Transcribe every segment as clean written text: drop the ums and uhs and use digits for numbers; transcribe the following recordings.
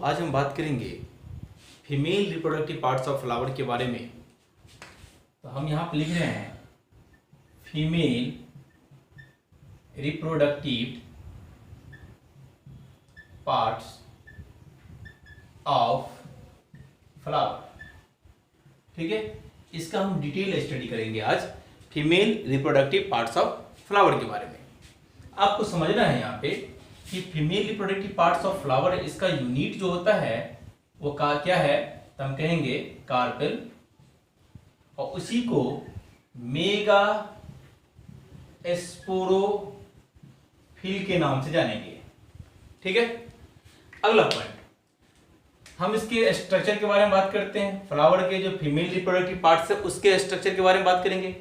आज हम बात करेंगे female reproductive parts of flower के बारे में। तो हम यहाँ पे लिख रहे हैं female reproductive parts of flower. ठीक है, इसका हम डिटेल स्टडी करेंगे आज, female reproductive parts of flower के बारे में। आपको समझना है यहाँ पे कि female reproductive parts of flower, इसका यूनिट जो होता है वो क्या है, तो हम कहेंगे कार्पेल, और उसी को मेगा स्पोरोफिल के नाम से जानेंगे। ठीक है, अगला पॉइंट, हम इसके स्ट्रक्चर के बारे में बात करते हैं। फ्लावर के जो फीमेल रिप्रोडक्टिव पार्ट्स है उसके स्ट्रक्चर के बारे में बात करेंगे।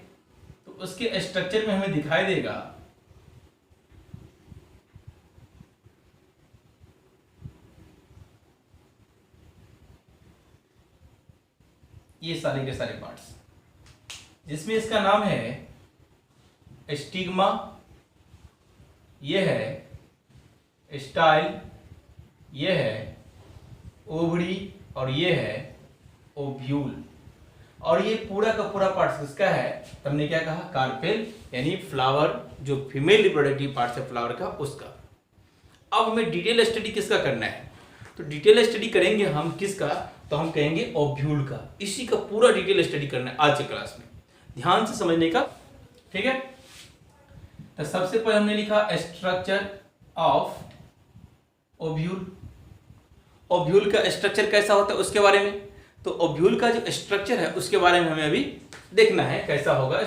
तो उसके स्ट्रक्चर में हमें दिखाई देगा ये सारे के सारे पार्ट्स, जिसमें इसका नाम है स्टिग्मा, ये है स्टाइल, ये है ओवरी, और ये है ओव्यूल। और ये पूरा का पूरा पार्ट किसका है, तो हमने क्या कहा, कार्पेल, यानी फ्लावर जो फीमेल रिप्रोडक्टिव पार्ट है फ्लावर का, उसका। अब हमें डिटेल स्टडी किसका करना है, तो डिटेल स्टडी करेंगे हम किसका, तो हम कहेंगे ओव्यूल का। इसी का पूरा डिटेल स्टडी करना है आज के क्लास में, ध्यान से समझने का। ठीक है, तो सबसे पहले हमने लिखा स्ट्रक्चर ऑफ ओव्यूल। ओव्यूल का स्ट्रक्चर कैसा होता है उसके बारे में, तो ओव्यूल का जो स्ट्रक्चर है उसके बारे में हमें अभी देखना है कैसा होगा।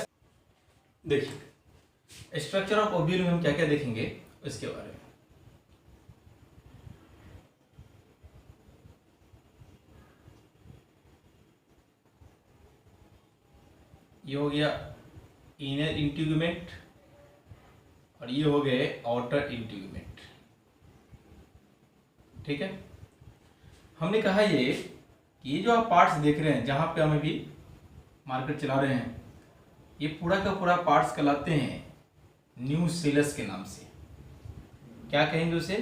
देखिए स्ट्रक्चर ऑफ ओव्यूल में हम क्या क्या देखेंगे उसके बारे में। ये हो गया इनर इंटीग्यूमेंट और ये हो गए आउटर इंटीग्यूमेंट। ठीक है, हमने कहा ये जो आप पार्ट्स देख रहे हैं, जहां पे हम अभी मार्कर चला रहे हैं, ये पूरा का पूरा पार्ट्स कहलाते हैं न्यूसेलस के नाम से। क्या कहेंगे उसे,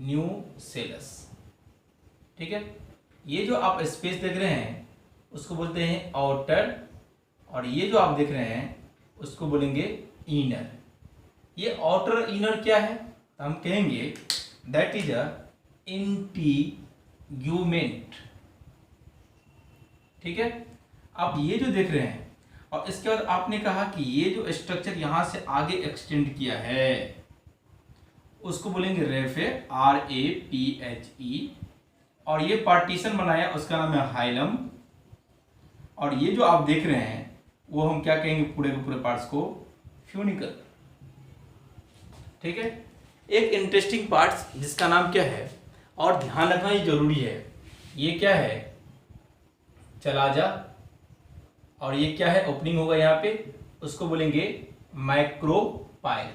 न्यूसेलस। ठीक है, ये जो आप स्पेस देख रहे हैं उसको बोलते हैं आउटर, और ये जो आप देख रहे हैं उसको बोलेंगे इनर। ये आउटर इनर क्या है, तो हम कहेंगे दैट इज अ इंटीग्यूमेंट। ठीक है, आप ये जो देख रहे हैं, और इसके बाद आपने कहा कि ये जो स्ट्रक्चर यहां से आगे एक्सटेंड किया है उसको बोलेंगे रेफे, RAPHE, और ये पार्टीशन बनाया उसका नाम है हाइलम, और ये जो आप देख रहे हैं वो हम क्या कहेंगे, पूरे के पूरे पार्ट्स को फ्यूनिकल। ठीक है, एक इंटरेस्टिंग पार्ट्स जिसका नाम क्या है, और ध्यान रखना ये जरूरी है, ये क्या है, चलाजा, और ये क्या है, ओपनिंग होगा यहाँ पे, उसको बोलेंगे माइक्रोपाइल।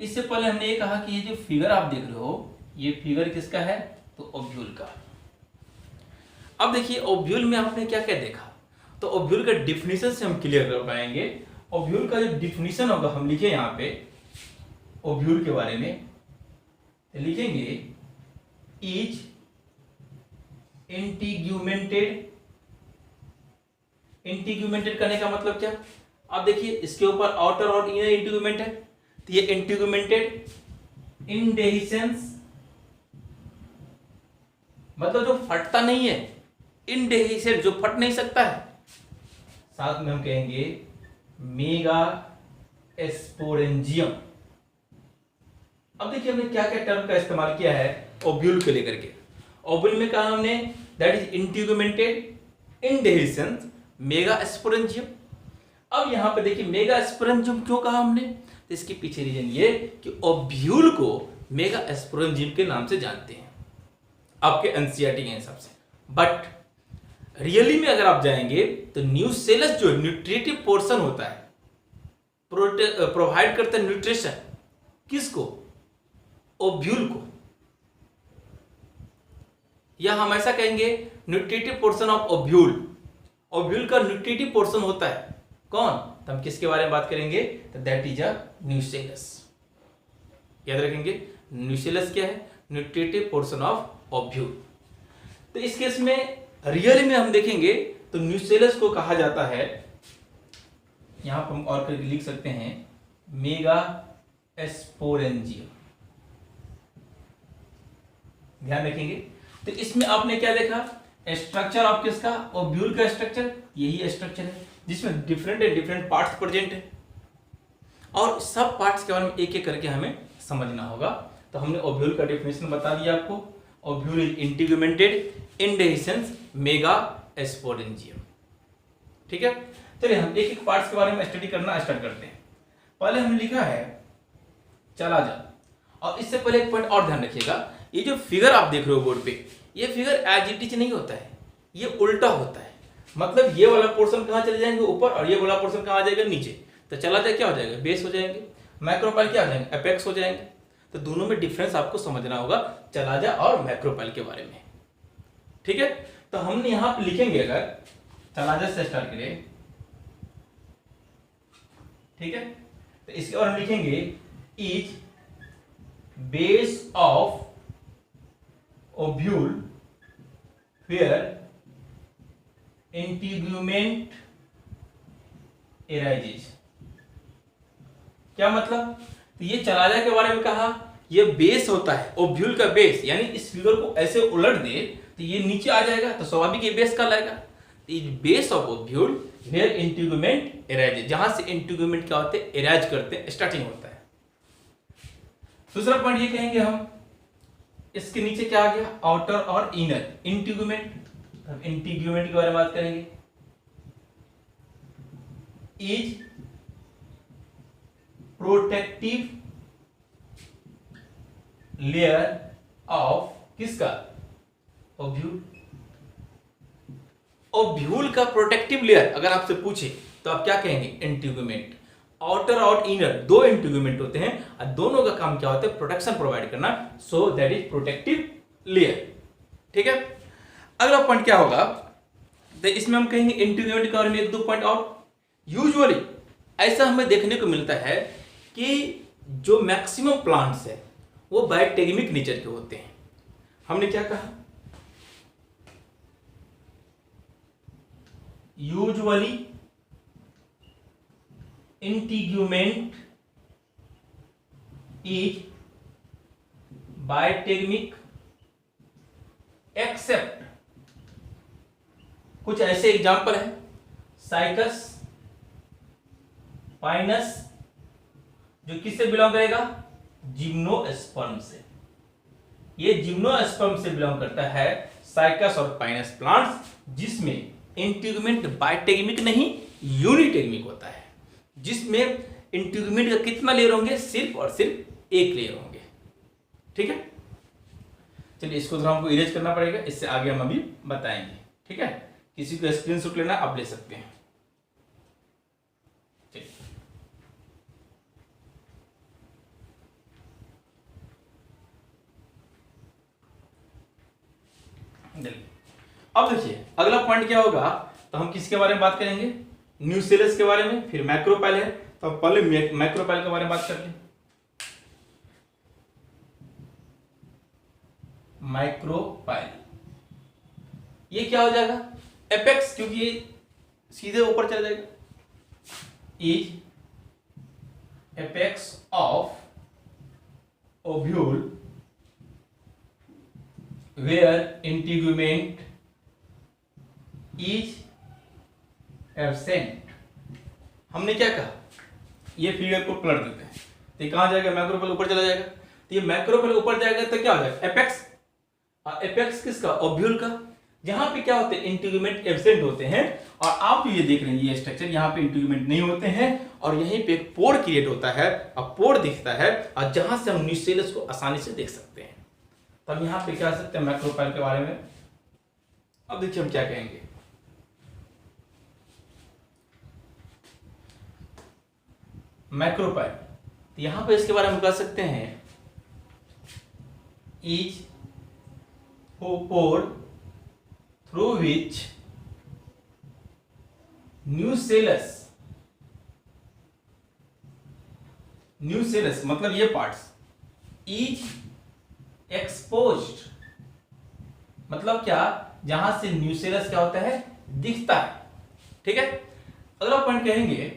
इससे पहले हमने ये कहा कि ये जो फिगर आप देख रहे हो ये फिगर किसका है, तो ओव्यूल का। अब देखिए ओव्यूल में आपने क्या क्या देखा, तो ओव्यूल का डिफिनीशन से हम क्लियर कर पाएंगे। ओव्यूल का जो डिफिनीशन होगा, हम लिखे यहाँ पे ओव्यूल के बारे में, तो लिखेंगे इज इंटीग्यूमेंटेड। इंटीग्यूमेंटेड करने का मतलब क्या, आप देखिए इसके ऊपर आउटर और इनर इंटीग्यूमेंट है, तो ये इंटीग्यूमेंटेड इंडेhiscence, मतलब जो फटता नहीं है, इंडेhiscent जो फट नहीं सकता है। साथ में हम कहेंगे मेगा स्पोरेंजियम। अब देखिए हमने क्या क्या टर्म का इस्तेमाल किया है ओव्यूल को लेकर के। ओव्यूल में कहा हमने दैट इज इंटीग्यूमेंटेड इंडेhiscence मेगा स्पोरेंजियम। अब यहां पे देखिए मेगा स्पोरेंजियम क्यों कहा हमने, तो इसके पीछे रीजन ये कि ओव्यूल को मेगा स्पोरेंजियम के नाम से जानते हैं आपके एनसीईआरटी के हिसाब से। बट रियली में अगर आप जाएंगे तो न्यूसेलस जो न्यूट्रिटिव पोर्शन होता है, प्रोवाइड करता है न्यूट्रिशन, किसको, ओव्यूल को, या हम ऐसा कहेंगे nutritive portion of ovule. Ovule का न्यूट्रिटिव पोर्शन होता है कौन, तो हम किसके बारे में बात करेंगे, तो दैट इज अ न्यूसेलस। याद रखेंगे न्यूसेलस क्या है, न्यूट्रिटिव पोर्शन ऑफ ओव्यूल। तो इस केस में रियल में हम देखेंगे तो न्यूसेलस को कहा जाता है, यहां पर हम और करके लिख सकते हैं, मेगा स्पोरेंजियम। ध्यान रखेंगे। तो इसमें आपने क्या देखा, स्ट्रक्चर ऑफ किसका, ओव्यूल का स्ट्रक्चर, यही स्ट्रक्चर है जिसमें different and different parts present है और सब पार्ट्स के बारे में एक एक करके हमें समझना होगा। तो हमने ओव्यूल का डेफिनेशन बता दिया आपको, ओव्यूल इज इंटीग्यूमेंटेड इंडेhiscence मेगा स्पोरेंजियम। ठीक है, चलिए हम एक एक पार्ट्स के बारे में स्टडी करना स्टार्ट करते हैं। पहले हमने लिखा है चला जा, और इससे पहले एक पॉइंट और ध्यान रखिएगा, ये जो फिगर आप देख रहे हो बोर्ड पे, ये फिगर एज इट इज नहीं होता है, ये उल्टा होता है। मतलब ये वाला पोर्शन कहाँ चले जाएंगे, ऊपर, और ये वाला पोर्शन कहाँ आ जाएगा, नीचे। तो चला जाए क्या हो जाएगा, बेस हो जाएंगे, मैक्रोपाइल क्या हो जाएंगे, एपेक्स हो जाएंगे। तो दोनों में डिफरेंस आपको समझना होगा, चलाजा और मैक्रोपाइल के बारे में। ठीक है, तो हमने यहां पे लिखेंगे, अगर चलाजा से स्टार्ट करें, ठीक है, तो इसके और हम लिखेंगे is base of ovule where integument arises. क्या मतलब, तो ये चलाजा के बारे में कहा, ये बेस होता है, ओव्यूल का बेस, यानी इस फिगर को ऐसे उलट दे तो ये नीचे आ जाएगा, तो स्वाभाविक ये बेस का लाएगा। Base of ovule where integument arises, जहां से इंटीग्यूमेंट क्या होते हैं, एराइज करते हैं, स्टार्टिंग होता है। दूसरा पॉइंट ये कहेंगे हम, इसके नीचे क्या आ गया, आउटर और इनर इंटीग्यूमेंट। हम इंटीग्यूमेंट के बारे में बात करेंगे, इज प्रोटेक्टिव लेयर ऑफ किसका, ओव्यूल। ओव्यूल का प्रोटेक्टिव लेयर अगर आपसे पूछे तो आप क्या कहेंगे, इंटीग्यूमेंट। आउटर और इनर दो इंटीग्यूमेंट होते हैं और दोनों का काम क्या होता है, प्रोटेक्शन प्रोवाइड करना, so that is protective layer. ठीक है, अगला पॉइंट क्या होगा, तो इसमें हम कहेंगे इंटीग्यूमेंट के बारे में एक दो पॉइंट और। यूजुअली ऐसा हमें देखने को मिलता है कि जो मैक्सिमम प्लांट्स है वो बायोटेगमिक नेचर के होते हैं। हमने क्या कहा, यूजुअली इंटीग्यूमेंट इज बायोटेगमिक एक्सेप्ट, कुछ ऐसे एग्जाम्पल है, साइकस, पाइनस, जो किससे बिलोंग करेगा, जिम्नोस्पर्म से। ये जिम्नोस्पर्म से बिलोंग करता है, साइकस और पाइनस प्लांट्स, जिसमें इंटीग्यूमेंट बायोटेगमिक नहीं यूनिटेगमिक होता है, जिसमें इंटीग्यूमेंट का कितना लेयर होंगे, सिर्फ और सिर्फ एक लेयर होंगे। ठीक है, चलिए इसको थोड़ा हमको इरेज करना पड़ेगा, इससे आगे हम अभी बताएंगे। ठीक है, किसी को स्क्रीनशॉट लेना आप ले सकते हैं। अब देखिए अगला पॉइंट क्या होगा, तो हम किसके बारे में बात करेंगे, न्यूसेलस के बारे में, फिर मैक्रोपाइल है, तो पहले मैक्रोपाइल के बारे में बात करते हैं। मैक्रोपाइल ये क्या हो जाएगा, एपेक्स, क्योंकि ये सीधे ऊपर चला जाएगा, is apex of ovule where integument is absent. हमने क्या कहा, ये फिगर को पलट देते हैं, तो ये कहां जाएगा, मैक्रोपाइल ऊपर चला जाएगा। तो ये मैक्रोपाइल ऊपर जाएगा तो क्या हो जाएगा, एपेक्स। एपेक्स किसका, ओव्यूल का, जहां पे क्या होते हैं, इंटीग्यूमेंट एब्सेंट होते हैं। और आप ये देख रहे हैं ये स्ट्रक्चर, यहाँ पे इंटीग्यूमेंट नहीं होते हैं, और यहीं पे एक पोर क्रिएट होता है और पोर दिखता है, और जहां से हम न्यूसेलस को आसानी से देख सकते हैं। तब यहाँ पे क्या सकते हैं, मैक्रोपाइल के बारे में। अब देखिए हम क्या कहेंगे, मैक्रोपाइल, तो यहां पे इसके बारे में बता सकते हैं, is pore through which nucellus मतलब ये पार्ट्स, इज एक्सपोज्ड मतलब क्या, जहां से न्यूसेलस क्या होता है, दिखता है। ठीक है, अगला पॉइंट कहेंगे,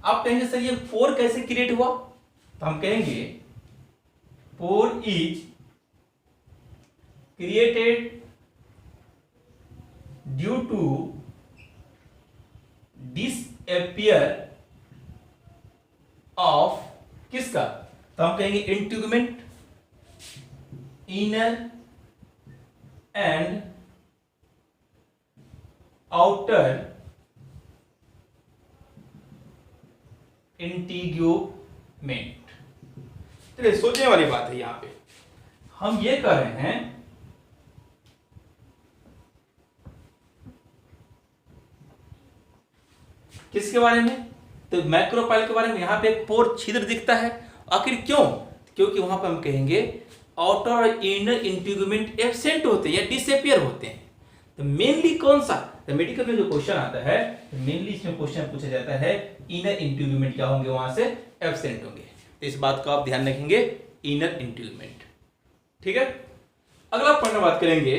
आप कहेंगे सर ये पोर कैसे क्रिएट हुआ, तो हम कहेंगे pore is created due to disappear of किसका, तो हम कहेंगे integument, inner and outer integument. चलिए सोचने वाली बात है, यहां पे हम ये कर रहे हैं किसके बारे में, तो मैक्रोपाइल के बारे में। यहां पे एक पोर छिद्र दिखता है, आखिर क्यों, क्योंकि वहां पे हम कहेंगे आउटर और इनर इंटीग्यूमेंट एब्सेंट होते हैं या डिसअपियर होते हैं। तो मेनली कौन सा, तो मेडिकल में जो क्वेश्चन आता है, मेनली इसमें क्वेश्चन पूछा जाता है इनर इंटीग्यूमेंट क्या होंगे, वहां से एब्सेंट होंगे। तो इस बात का आप ध्यान रखेंगे, इनर इंटीग्यूमेंट। ठीक है, अगला पॉइंट बात करेंगे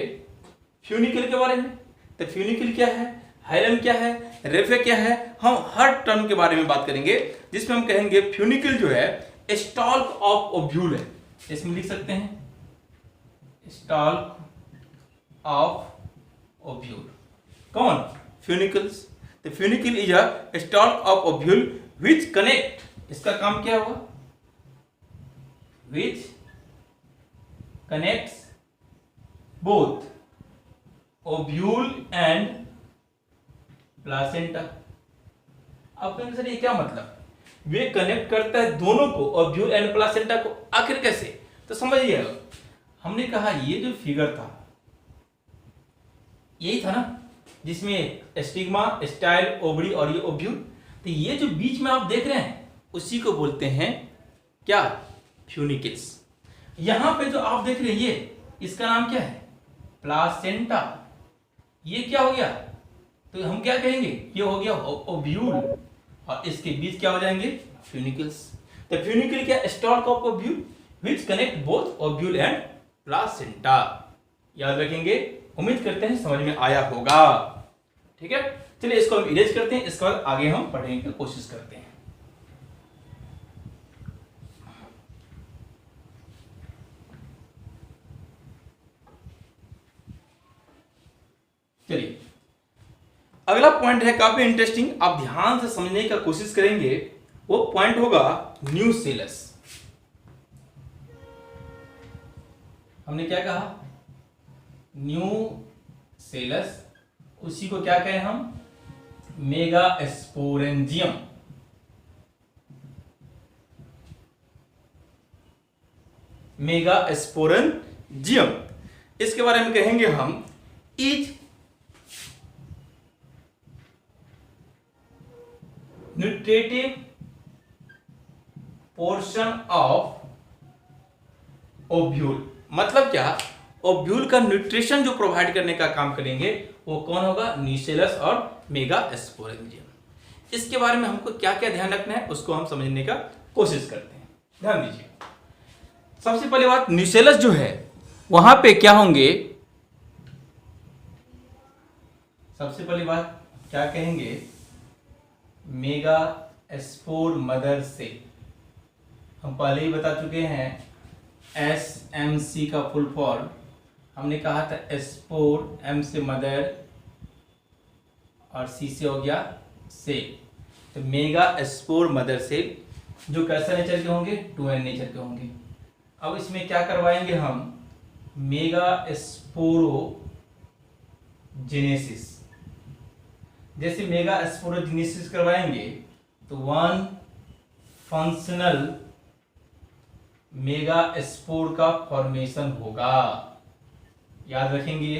फ्यूनिकल के बारे में। तो फ्यूनिकल क्या है, हाइलम क्या है, रेफे क्या है, हम हर टर्म के बारे में बात करेंगे, जिसमें हम कहेंगे फ्यूनिकल जो है स्टॉल्क ऑफ ओव्यूल है, इसमें लिख सकते हैं स्टॉल्क ऑफ ओव्यूल। कौन, फ्यूनिकल्स। तो funicle is a stalk of ovule which connect, इसका काम क्या हुआ, which connects both ovule and placenta. आप कहेंगे सर ये क्या मतलब, वे कनेक्ट करता है दोनों को, ओव्यूल एंड प्लासेंटा को, आखिर कैसे, तो समझिएगा। हमने कहा ये जो फिगर था यही था ना, जिसमें स्टिग्मा, स्टाइल, ओवरी और ये ओव्यूल। तो ये जो बीच में आप देख रहे हैं उसी को बोलते हैं क्या, फ्यूनिकल्स। यहां पे जो आप देख रहे हैं ये, इसका नाम क्या है, प्लासेंटा। ये क्या हो गया, तो हम क्या कहेंगे, ये हो गया ओव्यूल, और इसके बीच क्या हो जाएंगे, फ्यूनिकल्स। तो फ्यूनिकल क्या, stalk of ovule which connect both ovule and placenta. याद रखेंगे, उम्मीद करते हैं समझ में आया होगा। ठीक है, चलिए इसको हम इरेज करते हैं, इसके बाद आगे हम पढ़ने की कोशिश करते हैं। चलिए अगला पॉइंट है काफी इंटरेस्टिंग, आप ध्यान से समझने का कोशिश करेंगे। वो पॉइंट होगा न्यूसेलस। हमने क्या कहा, न्यूसेलस, उसी को क्या कहें हम, मेगास्पोरेंजियम। मेगास्पोरेंजियम, इसके बारे में कहेंगे हम is nutritive portion of ovule. मतलब क्या, ओव्यूल का न्यूट्रिशन जो प्रोवाइड करने का काम करेंगे वो कौन होगा, न्यूसेलस और मेगास्पोरेंजियम। इसके बारे में हमको क्या क्या ध्यान रखना है उसको हम समझने का कोशिश करते हैं। ध्यान दीजिए, सबसे पहले बात, न्यूसेलस जो है वहां पे क्या होंगे, सबसे पहली बात क्या कहेंगे, मेगास्पोर मदर से। हम पहले ही बता चुके हैं SMC का फुल फॉर्म, हमने कहा था स्पोर, M से मदर और C से हो गया से। तो मेगास्पोर मदर से जो कैसा नेचर के होंगे, 2n नेचर के होंगे। अब इसमें क्या करवाएंगे हम, मेगास्पोरोजेनेसिस। जैसे मेगास्पोरोजेनेसिस करवाएंगे तो वन फंक्शनल मेगास्पोर का फॉर्मेशन होगा। याद रखेंगे,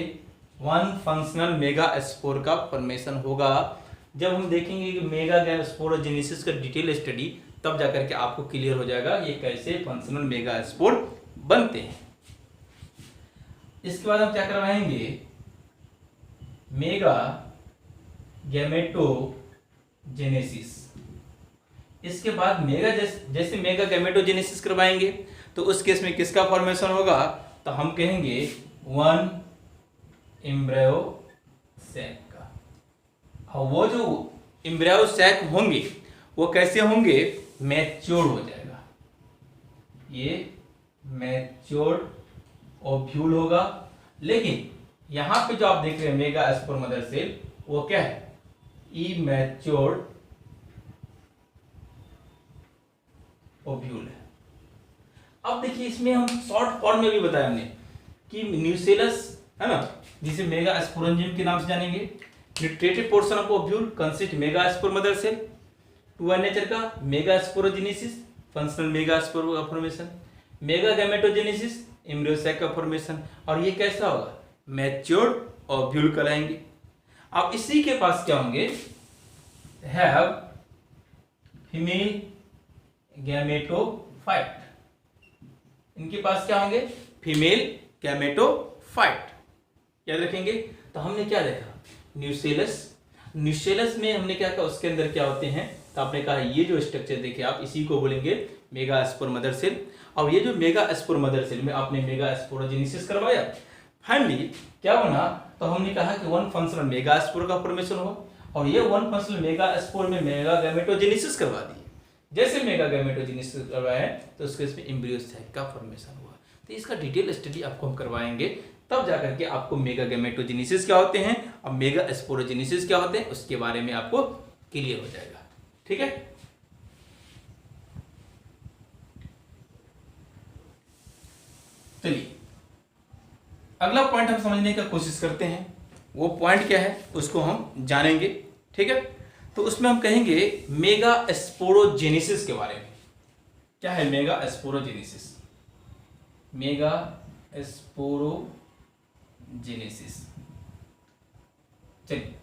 वन फंक्शनल मेगास्पोर का फॉर्मेशन होगा। जब हम देखेंगे कि मेगास्पोरोजेनेसिस का डिटेल स्टडी, तब जाकर के आपको क्लियर हो जाएगा ये कैसे फंक्शनल मेगास्पोर बनते हैं। इसके बाद हम क्या करवाएंगे, मेगा गैमेटोजेनेसिस। इसके बाद जैसे मेगा गैमेटोजेनेसिस करवाएंगे तो उस केस में किसका फॉर्मेशन होगा, तो हम कहेंगे वन एम्ब्रायो सैक का। और वो जो एम्ब्रायो सैक होंगे वो कैसे होंगे, मैच्योर हो जाएगा, ये मैच्योर ओव्यूल होगा। लेकिन यहां पे जो आप देख रहे हैं मेगा स्पोर मदर सेल, वो क्या है, इमैच्योर ओव्यूल है। अब देखिए इसमें हम शॉर्ट फॉर्म में भी बताया हमने कि न्यूसेलस है ना, जिसे मेगा स्पोरेंजियम के नाम से जानेंगे। Nutritive portion of ovule consist megaspore mother cell, two N nature का megasporogenesis, functional megaspore formation, megagametogenesis, embryo sac का फॉर्मेशन, और ये कैसा होगा, मैच्योर्ड ओव्यूल कहलाएंगे। अब इसी के पास क्या होंगे, हैव फीमेल गैमेटोफाइट, इनके पास क्या होंगे, फीमेल गैमेटोफाइट, याद रखेंगे। तो हमने क्या देखा, न्यूसेलस में हमने क्या कहा, उसके अंदर क्या होते हैं, तो आपने कहा ये जो स्ट्रक्चर देखे आप, इसी को बोलेंगे मेगा स्पोर मदर सेल। और ये जो मेगा स्पोर मदर सेल में आपने मेगा स्पोरोजेनेसिस करवाया, फाइनली क्या बना, तो हमने कहा कि वन फंक्शनल मेगा स्पोर का फॉर्मेशन हुआ, और ये वन फंक्शनल मेगा स्पोर में मेगा गैमेटोजेनेसिस करवा दिए। जैसे मेगा गैमेटोजेनेसिस करवाया तो उसके इसमें एम्ब्रियो सैक का फॉर्मेशन हुआ। तो इसका डिटेल स्टडी आपको हम करवाएंगे, तब जाकर के आपको मेगा गैमेटोजेनेसिस क्या होते हैं और मेगा स्पोरोजेनेसिस क्या होते हैं उसके बारे में आपको क्लियर हो जाएगा। ठीक है, चलिए अगला पॉइंट हम समझने की कोशिश करते हैं। वो पॉइंट क्या है उसको हम जानेंगे। ठीक है, तो उसमें हम कहेंगे मेगा स्पोरोजेनेसिस के बारे में। क्या है मेगा स्पोरोजेनेसिस, मेगा स्पोरोजेनेसिस। चलिए,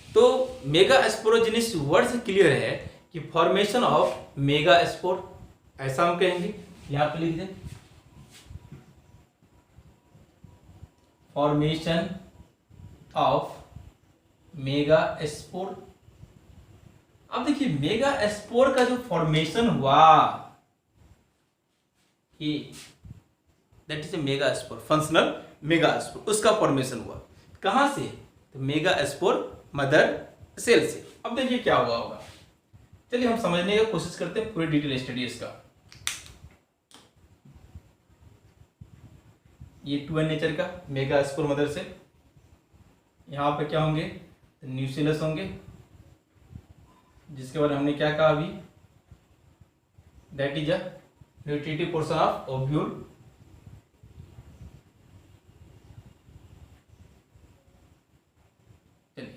तो मेगा स्पोरोजेनेसिस वर्ड से क्लियर है कि फॉर्मेशन ऑफ मेगा स्पोर, ऐसा हम कहेंगे, यहां पे लिख दें फॉर्मेशन ऑफ मेगा स्पोर। अब देखिए मेगा स्पोर का जो फॉर्मेशन हुआ कि that is a mega spore, functional mega spore, उसका फॉर्मेशन हुआ कहां से, तो मेगा स्पोर मदर सेल से। अब देखिए क्या हुआ होगा, चलिए हम समझने की कोशिश करते हैं पूरी डिटेल स्टडी इसका। ये 2n नेचर का मेगा स्पोर मदर सेल, यहां पे क्या होंगे, न्यूसेलस होंगे, जिसके बारे में हमने क्या कहा अभी, that is a nutritive portion of ovule. चलिए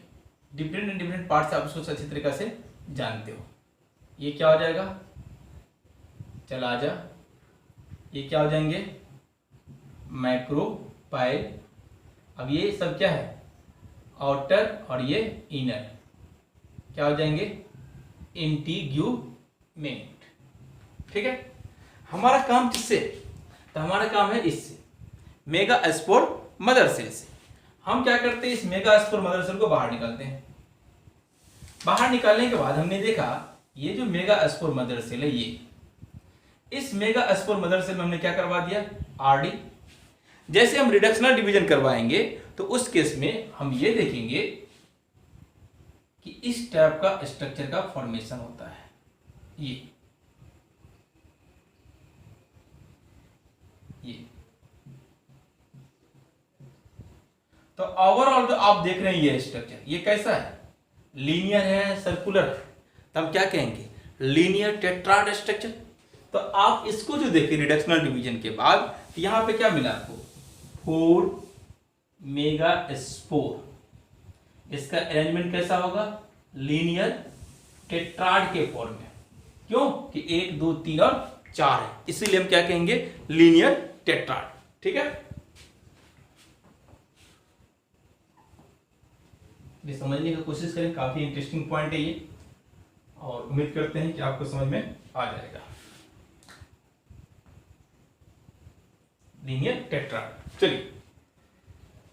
डिफरेंट पार्ट से आप उसको अच्छी तरीके से जानते हो। ये क्या हो जाएगा, चल आ जा, ये क्या हो जाएंगे, मैक्रोपाइल। अब ये सब क्या है, आउटर, और ये इनर क्या हो जाएंगे, इंटीग्यूमेंट। ठीक है, हमारा काम किससे, तो हमारा काम है इससे, मेगा स्पोर मदर सेल से। हम क्या करते हैं, इस मेगा स्पोर मदर सेल को बाहर निकालते हैं। बाहर निकालने के बाद हमने देखा ये जो मेगा स्पोर मदर सेल है, ये इस मेगा स्पोर मदर सेल में हमने क्या करवा दिया, आरडी। जैसे हम रिडक्शनल डिवीजन करवाएंगे तो उस केस में हम ये देखेंगे कि इस टाइप का स्ट्रक्चर का फॉर्मेशन होता है। ये तो ओवरऑल जो आप देख रहे हैं ये स्ट्रक्चर, ये कैसा है, लीनियर है, सर्कुलर है, तो हम क्या कहेंगे, लीनियर टेट्राड स्ट्रक्चर। तो आप इसको जो देखिए रिडक्शनल डिवीजन के बाद, तो यहां पे क्या मिला आपको, 4 मेगा स्पोर। इसका अरेंजमेंट कैसा होगा, लीनियर टेट्राड के फॉर्म में। क्यों कि 1 2 3 और 4 है, इसीलिए हम क्या कहेंगे, लीनियर टेट्राड। ठीक है, ये समझने की कोशिश करें, काफी इंटरेस्टिंग पॉइंट है ये, और उम्मीद करते हैं कि आपको समझ में आ जाएगा। Linear tetrad. चलिए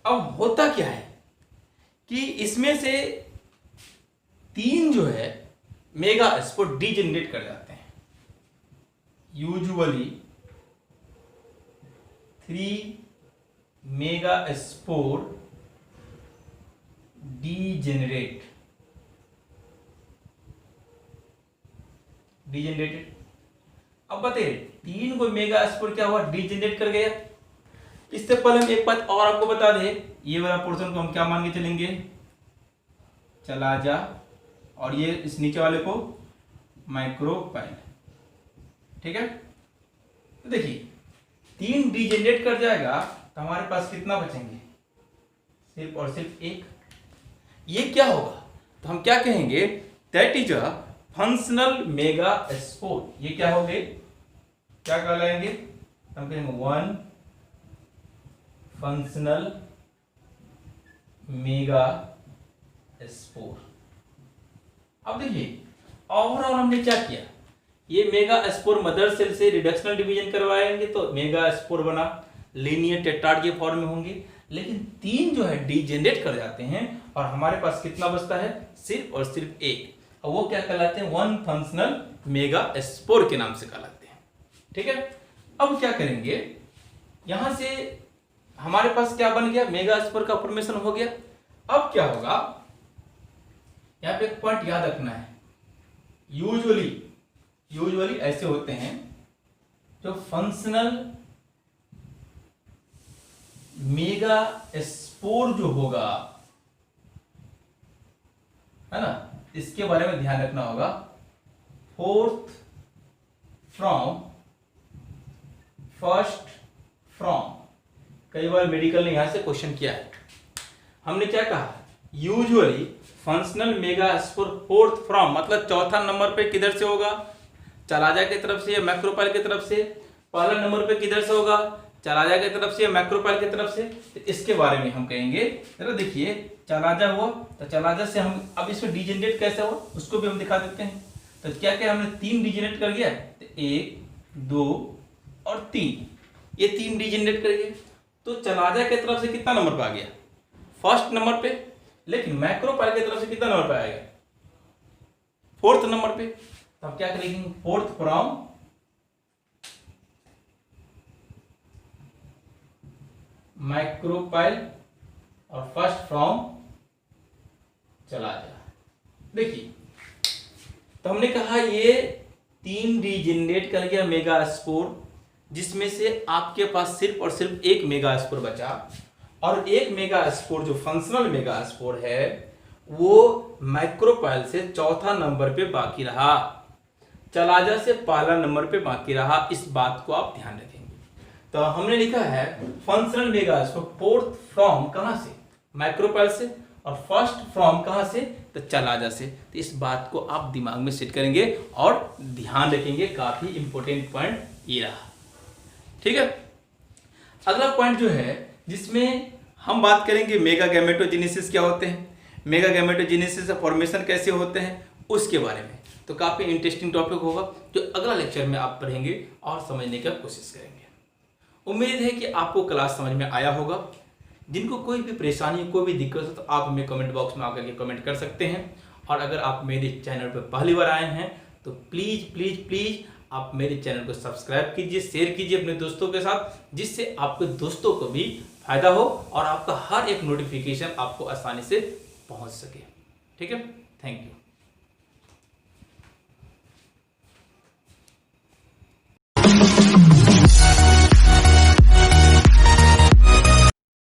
अब होता क्या है कि इसमें से 3 जो है मेगा स्पोर डीजेनरेट कर जाते हैं। Usually 3 megaspore degenerated. अब बताइए 3 को मेगास्पोर क्या हुआ, डीजेनरेट कर गया। इससे पहले हम एक बात और आपको बता दें, ये वाला पोर्शन को हम क्या मान के चलेंगे, चला जा, और ये इस नीचे वाले को माइक्रोपाइल। ठीक है, तो देखिए 3 डीजेनरेट कर जाएगा तो हमारे पास कितना बचेंगे, सिर्फ और सिर्फ 1। ये क्या होगा, तो हम क्या कहेंगे, that is a functional megaspore. ये क्या हो गए, क्या कहलाएंगे, हम कहेंगे 1 फंक्शनल मेगास्पोर। अब देखिए ओवरऑल हमने क्या किया, ये मेगास्पोर मदर सेल से रिडक्शनल डिवीजन करवाएंगे तो मेगास्पोर बना, लीनियर टेट्राड के फॉर्म में होंगे। लेकिन 3 जो है डीजेनरेट कर जाते हैं और हमारे पास कितना बचता है, सिर्फ और सिर्फ 1, और वो क्या कहलाते हैं, 1 फंक्शनल मेगास्पोर के नाम से कहलाते हैं। ठीक है, अब क्या करेंगे, यहां से हमारे पास क्या बन गया, मेगास्पोर का फॉर्मेशन हो गया। अब क्या होगा, यहां पे एक पॉइंट याद रखना है, यूजुअली ऐसे होते हैं जो फंक्शनल मेगास्पोर जो होगा, है ना, इसके बारे में ध्यान रखना होगा। 4th फ्रॉम, 1st फ्रॉम, कई बार मेडिकल ने यहां से क्वेश्चन किया है। हमने क्या कहा, usually functional megaspore 4th from मतलब चौथा नंबर पे किधर से होगा, चलाजा की तरफ से या मैक्रोपाइल की तरफ से। पहला नंबर पे किधर से होगा, चलाजा की तरफ से या मैक्रोपाइल की तरफ से। तो इसके बारे में हम कहेंगे, जरा देखिए चलाजा हुआ तो चलाजा से हम अब इसमें डीजेनरेट कैसे हुआ उसको भी हम दिखा देते हैं। तो क्या क्या हमने 3 डीजेनरेट कर गया, तो 1 2 और 3, ये 3 डीजेनरेट कर गए। तो चलाजा की तरफ से कितना नंबर पे आ गया, 1st नंबर पे, लेकिन मैक्रोपाइल की तरफ से कितना नंबर पे आएगा, 4th नंबर पे। तो हम क्या करेंगे, 4th फ्रॉम मैक्रोपाइल और 1st फ्रॉम चलाजा। देखिए तो हमने कहा ये 3 डीजेनरेट कर गया मेगास्पोर, जिसमें से आपके पास सिर्फ और सिर्फ 1 मेगास्पोर बचा, और 1 मेगास्पोर जो फंक्शनल मेगास्पोर है वो मैक्रोपाइल से चौथा नंबर पे बाकी रहा, चलाजा से पहला नंबर पे बाकी रहा। इस बात को आप ध्यान रखेंगे। तो हमने लिखा है फंक्शनल मेगास्पोर 4th फ्रॉम कहां से, मैक्रोपाइल से, और 1st फ्रॉम कहां से, तो चलाजा से। तो इस बात को आप दिमाग में सेट करेंगे और ध्यान रखेंगे, काफी इंपॉर्टेंट पॉइंट ये रहा। ठीक है, अगला पॉइंट जो है जिसमें हम बात करेंगे मेगा गैमेटोजेनेसिस क्या होते हैं, मेगा गैमेटोजेनेसिस फॉर्मेशन कैसे होते हैं उसके बारे में। तो काफी इंटरेस्टिंग टॉपिक होगा जो अगला लेक्चर में आप पढ़ेंगे और समझने की कोशिश करेंगे। उम्मीद है कि आपको क्लास समझ में आया होगा। जिनको कोई भी परेशानी, कोई भी दिक्कत हो तो आप हमें कमेंट बॉक्स में आकर के कमेंट कर सकते हैं। और अगर आप मेरे चैनल पर पहली बार आए हैं तो प्लीज़ प्लीज़ प्लीज़ आप मेरे चैनल को सब्सक्राइब कीजिए, शेयर कीजिए अपने दोस्तों के साथ, जिससे आपके दोस्तों को भी फायदा हो और आपका हर एक नोटिफिकेशन आपको आसानी से पहुंच सके। ठीक है, थैंक यू।